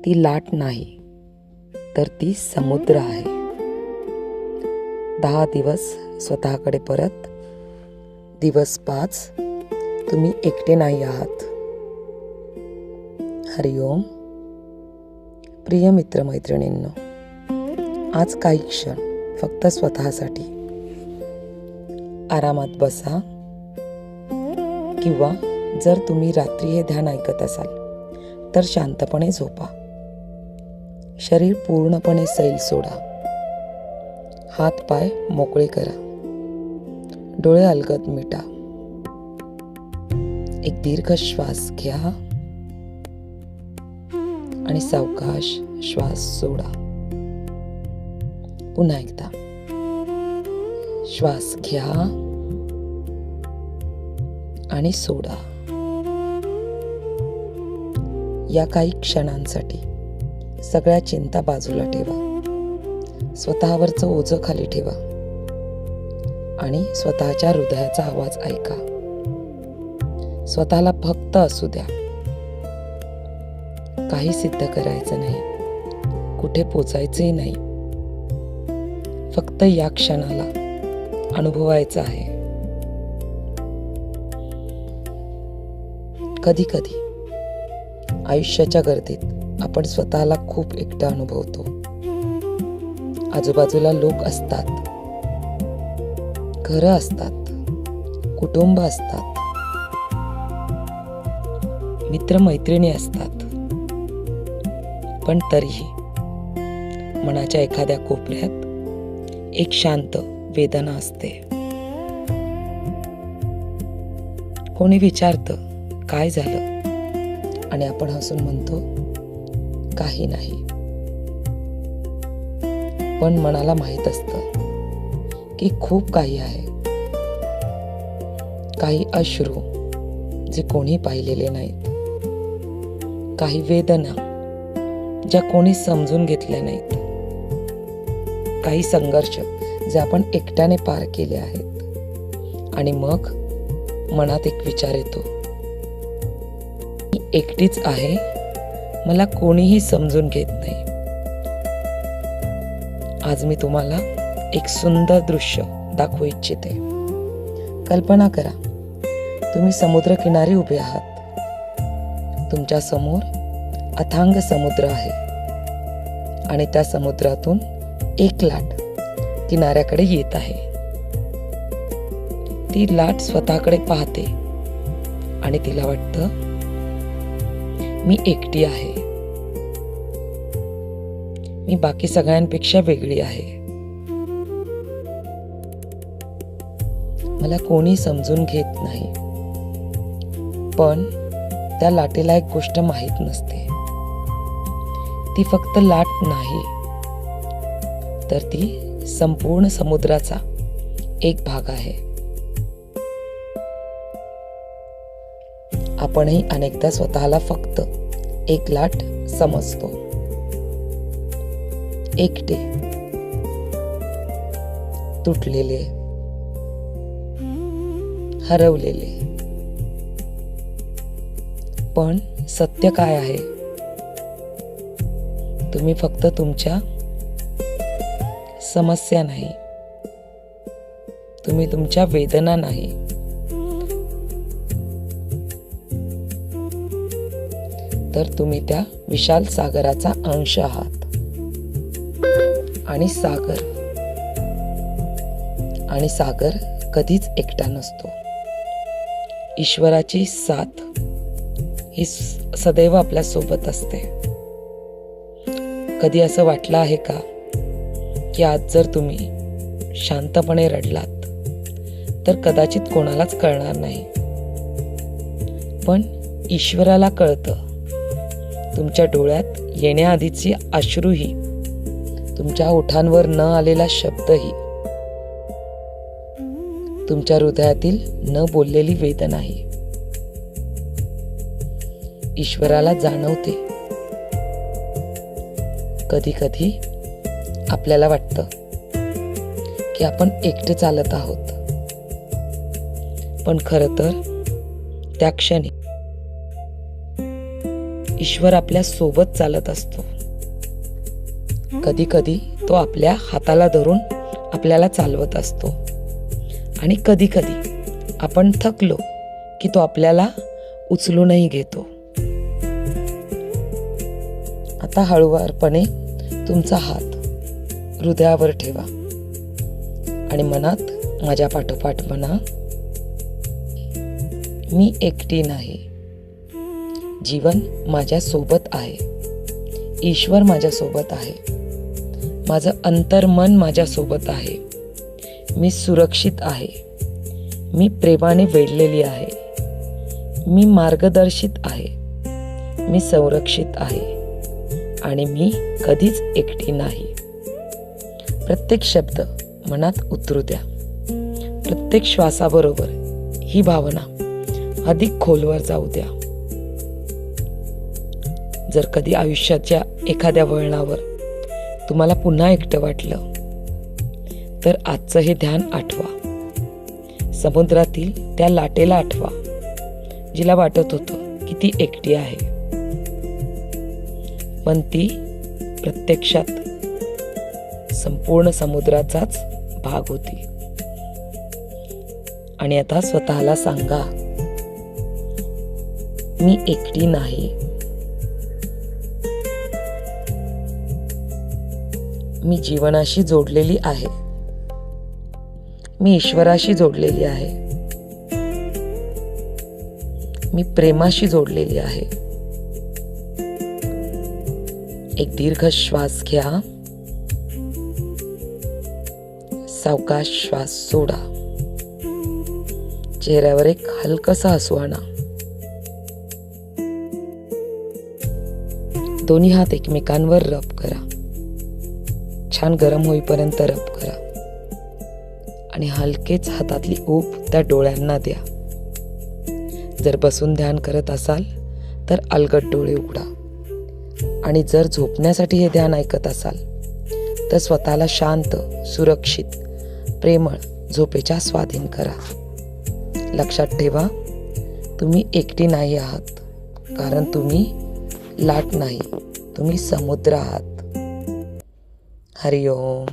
ती लाट नाही, तर ती समुद्र आहे. 10 दिवस स्वतःकडे परत. दिवस 5, तुम्ही एकटे नाही आहात. हरिओम. प्रिय मित्रमैत्रिणींनो, आज काही क्षण फक्त स्वतःसाठी आरामात बसा, किंवा जर तुम्ही रात्री हे ध्यान ऐकत असाल तर शांतपणे झोपा. शरीर पूर्णपणे सैल सोडा. हात पाय मोकळे करा. डोळे अलगद मिटा. एक दीर्घ श्वास घ्या आणि सावकाश श्वास सोडा. पुन्हा एकदा श्वास घ्या आणि सोडा. या काही क्षणांसाठी सगळ्या चिंता बाजूला ठेवा. स्वतःवरचं ओझं खाली ठेवा आणि स्वतःच्या हृदयाचा आवाज ऐका. स्वतःला फक्त असू द्या. काही सिद्ध करायचं नाही, कुठे पोचायचंही नाही. फक्त या क्षणाला अनुभवायचं आहे. कधी कधी आयुष्याच्या गर्दीत आपण स्वतःला खूप एकटं अनुभवतो. आजूबाजूला लोक असतात, घरं असतात, कुटुंब असतात, मित्रमैत्रिणी असतात. पण तरीही मनाच्या एखाद्या कोपऱ्यात एक शांत वेदना असते. कोणी विचारतं काय झालं, आणि आपण हसून म्हणतो काही नाही. पण मनाला माहित असतं की खूप काही आहे. काही अश्रू जे कोणी पाहिलेले नाहीत, काही वेदना ज्या कोणी समजून घेतल्या नाहीत, काही संघर्ष जे आपण एकट्याने पार केले आहेत. आणि मग मनात एक विचार येतो, मी एकटीच आहे, मला कोणीही समजून घेत नाही. आज मी तुम्हाला एक सुंदर दृश्य दाखवू इच्छिते. कल्पना करा, तुम्ही समुद्र किनारी उभे आहात. तुमच्या समोर अथांग समुद्र आहे आणि त्या समुद्रातून एक लाट किनाऱ्याकडे येत आहे. ती लाट स्वतःकडे पाहते आणि तिला वाटतं मी एकटी आहे, मी बाकी सगळ्यांपेक्षा वेगळी आहे, मला कोणी समजून घेत नाही. पण त्या लाटेला एक गोष्ट माहीत नसते. ती फक्त लाट नाही, तर ती संपूर्ण समुद्राचा एक भाग आहे. आपणही अनेकदा स्वतःला फक्त एक लाट समजतो. एकटे, तुटलेले, हरवलेले. पण सत्य काय आहे? तुम्ही फक्त तुमच्या समस्या नाही, तुम्ही तुमच्या वेदना नाही, तर तुम्ही त्या विशाल सागराचा अंश आहात. आणि सागर कधीच एकटा नसतो. ईश्वराची साथ ही सदैव आपल्या सोबत असते. कधी असं वाटलं आहे का की आज जर तुम्ही शांतपणे रडलात तर कदाचित कोणालाच कळणार नाही, पण ईश्वराला कळतं. तुमच्या डोळ्यात येण्याआधीची अश्रूही, तुमच्या ओठांवर न आलेला शब्दही, तुमच्या हृदयातील न बोललेली वेदनाही ईश्वराला जाणवते. कधी कधी आपल्याला वाटतं की आपण एकटे चालत आहोत, पण खरं तर त्या क्षणी ईश्वर आपल्या सोबत चालत असतो. कधी कधी तो आपल्या हाताला धरून आपल्याला चालवत असतो आणि कधी कधी आपण थकलो की तो आपल्याला उचलूनही घेतो. आता हळुवारपणे तुमचा हात हृदयावर ठेवा आणि मनात माझ्या पाठोपाठ म्हणा, मी एकटी नाही. जीवन माझ्या सोबत आहे. ईश्वर माझ्या सोबत आहे. माझं अंतर्मन माझ्या सोबत आहे. मी सुरक्षित आहे. मी प्रेमाने वेढलेली आहे. मी मार्गदर्शित आहे. मी संरक्षित आहे आणि मी कधीच एकटी नाही. प्रत्येक शब्द मनात उतरू द्या. प्रत्येक श्वासाबरोबर ही भावना अधिक खोलवर जाऊ द्या. जर कधी आयुष्याच्या एखाद्या वळणावर तुम्हाला पुन्हा एकटं वाटलं तर आजचं हे ध्यान आठवा. समुद्रातील त्या लाटेला आठवा जिला वाटत होतं की ती एकटी आहे, पण ती प्रत्यक्षात संपूर्ण समुद्राचाच भाग होती. आणि आता स्वतःला सांगा, मी एकटी नाही. मी जीवनाशी जोडलेली आहे. मी ईश्वराशी जोडलेली आहे. मी प्रेमाशी जोडलेली आहे. एक दीर्घ श्वास घ्या. सावकाश श्वास सोडा. चेहऱ्यावर एक हलकंसं हसू आणा. दोन्ही हात एकमेकांवर रब करा. छान गरम होईपर्यंत रब करा आणि हलकेच हातातली ऊब त्या डोळ्यांना द्या. जर बसून ध्यान करत असाल तर अलगद डोळे उघडा आणि जर झोपण्यासाठी हे ध्यान ऐकत असाल तर स्वतःला शांत, सुरक्षित, प्रेमळ झोपेच्या स्वाधीन करा. लक्षात ठेवा, तुम्ही एकटी नाही आहात, कारण तुम्ही लाट नाही, तुम्ही समुद्र आहात. हरि ओम.